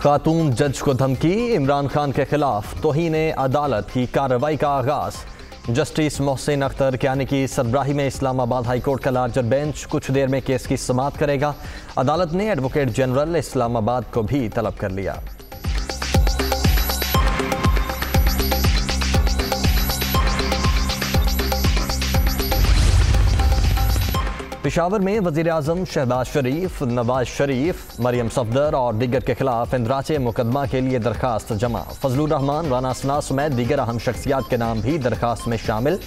खातून जज को धमकी, इमरान खान के खिलाफ तौहीन अदालत की कार्रवाई का आगाज। जस्टिस मोहसिन अख्तर कियानी की सरबराही में इस्लामाबाद हाई कोर्ट का लार्जर बेंच कुछ देर में केस की समाअत करेगा। अदालत ने एडवोकेट जनरल इस्लामाबाद को भी तलब कर लिया। पेशावर में वज़ीर-ए-आज़म शहबाज शरीफ, नवाज शरीफ, मरियम सफदर और दीगर के खिलाफ इंदराज मुकदमा के लिए दरखास्त जमा। फजलुर रहमान, राना सना समेत दीगर अहम शख्सियात के नाम भी दरखास्त में शामिल।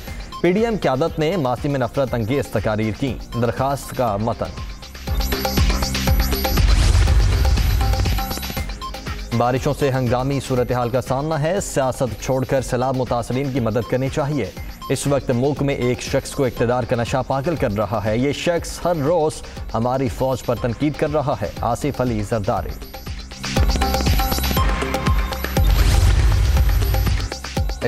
PDM क़यादत ने मासी में नफरत अंगेज तकारीर की। दरखास्त का मतन। बारिशों से हंगामी सूरत हाल का सामना है, सियासत छोड़कर सैलाब मुतासरीन की मदद करनी चाहिए। इस वक्त मुल्क में एक शख्स को इक़्तिदार का नशा पागल कर रहा है। ये शख्स हर रोज हमारी फौज पर तनकीद कर रहा है। आसिफ अली जरदारी।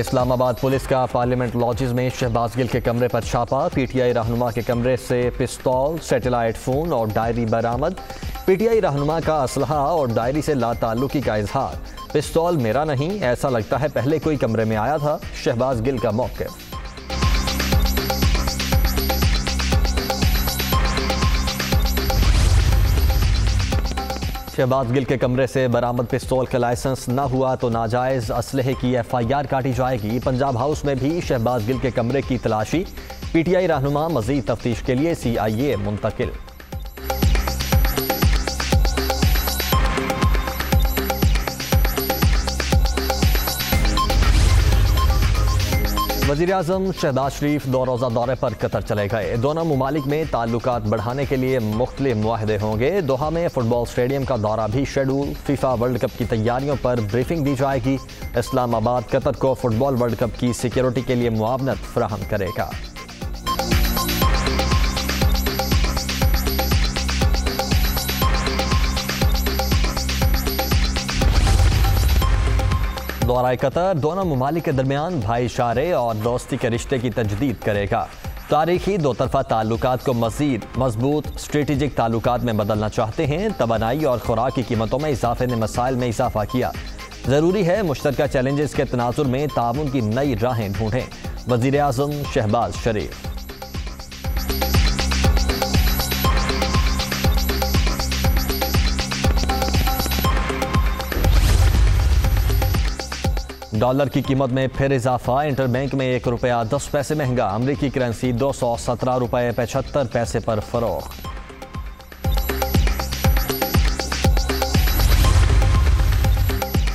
इस्लामाबाद पुलिस का पार्लियामेंट लॉजेस में शहबाज गिल के कमरे पर छापा। PTI रहनुमा के कमरे से पिस्तौल, सैटेलाइट फोन और डायरी बरामद। PTI रहनुमा का असलहा और डायरी से लाताल्लुकी का इजहार। पिस्तौल मेरा नहीं, ऐसा लगता है पहले कोई कमरे में आया था। शहबाज गिल का मौक़िफ़। शहबाज गिल के कमरे से बरामद पिस्तौल का लाइसेंस न हुआ तो नाजायज असलहे की FIR काटी जाएगी। पंजाब हाउस में भी शहबाज गिल के कमरे की तलाशी। PTI रहनुमा मजीद तफ्तीश के लिए CIA मुंतकिल। वज़ीर-ए-आज़म शहबाज शरीफ 2 रोज़ा दौरे पर कतर चले गए। दोनों मुमालिक में ताल्लुकात बढ़ाने के लिए मुख्तलिफ मुआहदे होंगे। दोहा में फुटबॉल स्टेडियम का दौरा भी शेड्यूल। FIFA वर्ल्ड कप की तैयारियों पर ब्रीफिंग दी जाएगी। इस्लामाबाद कतर को फुटबॉल वर्ल्ड कप की सिक्योरिटी के लिए मुआवनत फराहम करेगा। दौरा कतर दोनों मुमालिक के दरमियान भाईचारे और दोस्ती के रिश्ते की तजदीद करेगा। तारीखी दो तरफा ताल्लुकात को मजीद मजबूत स्ट्रेटेजिक ताल्लुकात में बदलना चाहते हैं। तवानाई और खुराक की कीमतों में इजाफे ने मसाइल में इजाफा किया। ज़रूरी है मुश्तरका चैलेंजेस के तनाजुर में ताउन की नई राहें ढूंढें। वज़ीर-ए-आज़म शहबाज शरीफ। डॉलर की कीमत में फिर इजाफा। इंटरबैंक में ₹1.10 महंगा। अमरीकी करेंसी 217 रुपये 75 पैसे पर फरोख्त।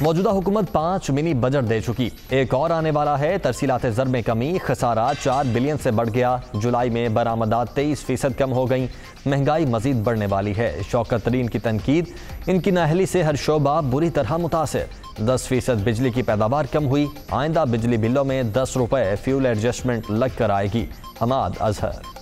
मौजूदा हुकूमत 5 मिनी बजट दे चुकी, एक और आने वाला है। तरसीलात ज़र में कमी, खसारा 4 बिलियन से बढ़ गया। जुलाई में बरामदात 23% कम हो गई। महंगाई मजीद बढ़ने वाली है। शौकत तरीन की तनकीद, इनकी नाअहली से हर शोबा बुरी तरह मुतासिर। 10% बिजली की पैदावार कम हुई। आइंदा बिजली बिलों में 10 रुपये फ्यूल एडजस्टमेंट लग कर आएगी। हमाद अजहर।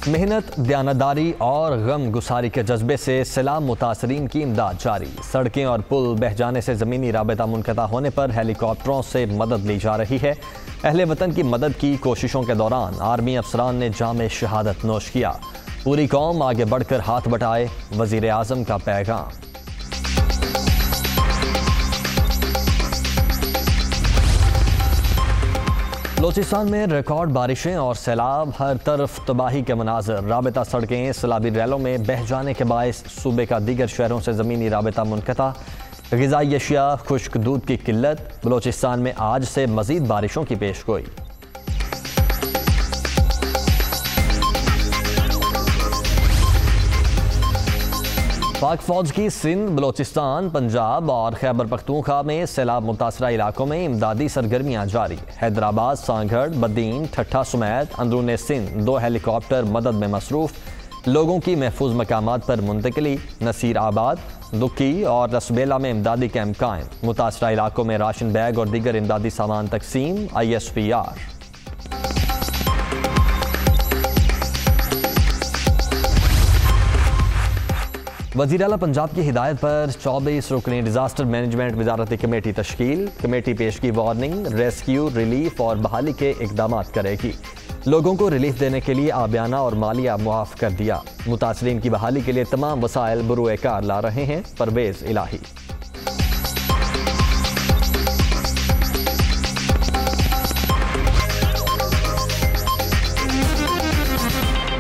मेहनत, दयानतदारी और गम गुसारी के जज्बे से सैलाब मुतासरीन की इमदाद जारी। सड़कें और पुल बह जाने से ज़मीनी राबता मुनक़ता होने पर हेलीकॉप्टरों से मदद ली जा रही है। अहले वतन की मदद की कोशिशों के दौरान आर्मी अफसरान ने जाम शहादत नोश किया। पूरी कौम आगे बढ़कर हाथ बटाए, वज़ीर-ए-आज़म का पैगाम। बलोचिस्तान में रिकॉर्ड बारिशें और सैलाब, हर तरफ तबाही के मनाजर। राबता सड़कें सैलाबी रैलों में बह जाने के बायस सूबे का दीगर शहरों से ज़मीनी राबता मुनक़ता। ग़िज़ाई अशिया, खुश्क दूध की किल्लत। बलोचिस्तान में आज से मज़ीद बारिशों की पेशगोई। पाक फौज की सिंध, बलोचिस्तान, पंजाब और खैबर पख्तूनख्वा में सैलाब मुतासरा इलाकों में इमदादी सरगर्मियाँ जारी। हैदराबाद, सांगड़, बदीन, ठट्ठा समेत अंदरूनी सिंध 2 हेलीकॉप्टर मदद में मसरूफ़। लोगों की महफूज मकामात पर मुंतकिली। नसीर आबाद, दुक्की और रसबेला में इमदादी कैंप कायम। मुतासरा इलाकों में राशन बैग और दीगर इमदादी सामान तकसीम। ISPR। वज़ीर आला पंजाब की हिदायत पर 24 रुकनी डिजास्टर मैनेजमेंट वजारती कमेटी तश्कील। कमेटी पेश की वार्निंग, रेस्क्यू, रिलीफ और बहाली के इकदाम करेगी। लोगों को रिलीफ देने के लिए आबियाना और मालिया मुआफ कर दिया। मुतासरीन की बहाली के लिए तमाम वसाइल बरूए कार ला रहे हैं। परवेज इलाही।